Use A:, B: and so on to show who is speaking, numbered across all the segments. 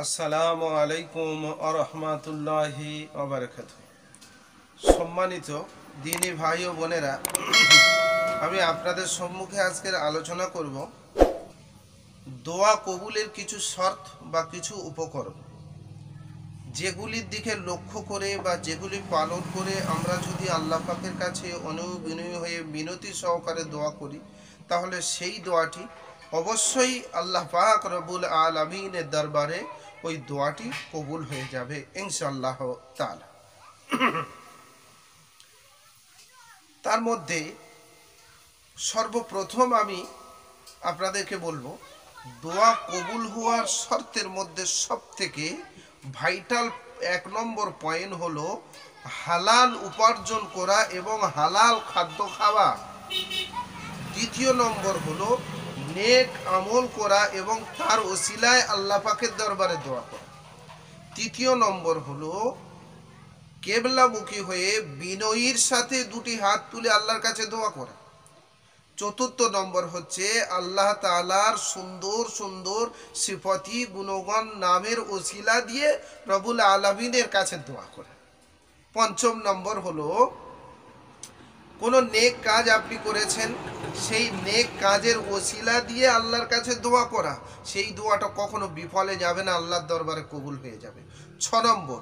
A: আসসালামু আলাইকুম ওয়া রাহমাতুল্লাহি ওয়া বারাকাতুহু। সম্মানিত দ্বীনী ভাই ও বোনেরা, আমি আপনাদের সম্মুখে আজকের আলোচনা করব দোয়া কবুলের কিছু শর্ত বা কিছু উপকরণ, যেগুলির দিকে লক্ষ্য করে বা যেগুলি পালন করে আমরা যদি আল্লাহ পাকের কাছে অনুবিনয় হয়ে মিনতি সহকারে দোয়া করি, তাহলে সেই দোয়াটি অবশ্যই আল্লাহ পাক রব্বুল আলামিনের দরবারে ওই দোয়াটি কবুল হয়ে যাবে ইনশাআল্লাহ তাআলা। তার মধ্যে সর্বপ্রথম আমি আপনাদেরকে বলবো, দোয়া কবুল হওয়ার শর্তের মধ্যে সবথেকে ভাইটাল 1 নম্বর পয়েন্ট হলো হালাল উপার্জন করা এবং হালাল খাদ্য খাওয়া। দ্বিতীয় নম্বর হলো নেক আমল করা এবং তার ওসিলায় আল্লাহ পাকের দরবারে দোয়া করা। তৃতীয় নম্বর হলো কেবলামুখী হয়ে বিনয়ীর সাথে দুটি হাত তুলে আল্লাহর কাছে দোয়া করা। চতুর্থ নম্বর হচ্ছে আল্লাহ তাআলার সুন্দর সুন্দর সিফাতি গুণগান নামের ওসিলা দিয়ে রব্বুল আলামিনের কাছে দোয়া করা। পঞ্চম নম্বর হলো কোনো নেক কাজ আপনি করেছেন, সেই নেক কাজের ওসিলা দিয়ে আল্লাহর কাছে দোয়া করা, সেই দোয়াটা কখনো বিফলে যাবে না, আল্লাহর দরবারে কবুল হয়ে যাবে। 6 নম্বর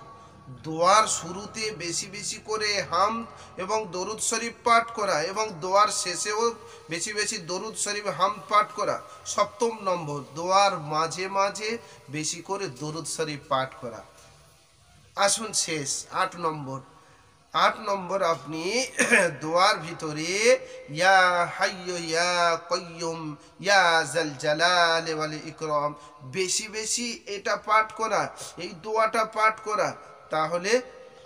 A: দোয়ার শুরুতে বেশি বেশি করে হামদ এবং দরুদ শরীফ পাঠ করা এবং দোয়ার শেষেও বেশি বেশি দরুদ শরীফ হামদ পাঠ করা। 7 নম্বর দোয়ার মাঝে মাঝে বেশি করে দরুদ শরীফ পাঠ করা। আসুন শেষ 8 নম্বর আপনি দোয়ার ভিতরে ইয়া হাইয়্যু ইয়া কাইয়্যুম ইয়া যাল জালালি ওয়াল ইকরাম বেশি বেশি এটা পাঠ করা, এই দোয়াটা পাঠ করা, তাহলে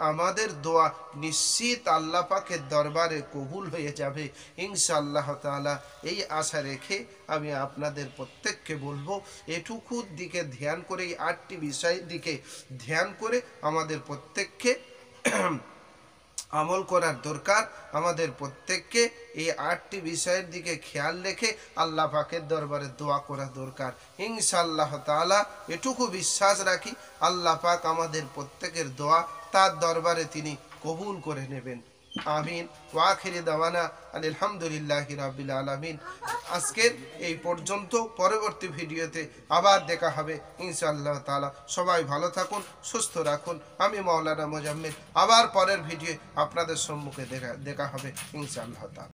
A: আমাদের দোয়া নিশ্চিত আল্লাহ পাকের দরবারে কবুল হয়ে যাবে ইনশাআল্লাহ তাআলা। এই আশা রেখে আমি আপনাদের প্রত্যেককে বলবো, এটুকুর দিকে ধ্যান করে, এই 8টি বিষয়ের দিকে ধ্যান করে আমাদের প্রত্যেককে আমল করার দরকার। আমাদের প্রত্যেককে এই 8টি বিষয়ের দিকে খেয়াল রেখে আল্লাহ পাকের দরবারে দোয়া করা দরকার ইনশাআল্লাহ তাআলা। এটুকু বিশ্বাস রাখি আল্লাহ পাক আমাদের প্রত্যেকের দোয়া তার দরবারে তিনি কবুল করে নেবেন। আমিন। ওয়া আখিরি দাওয়ানা আলহামদুলিল্লাহি রাব্বিল আলামিন। আজকের এই পর্যন্ত, পরবর্তী ভিডিওতে আবার দেখা হবে ইনশাআল্লাহ তাআলা। সবাই ভালো থাকুন, সুস্থ রাখুন। আমি মাওলানা মোজাম্মেল, আবার পরের ভিডিও আপনাদের সম্মুখে দেখা হবে ইনশাআল্লাহ তাআলা।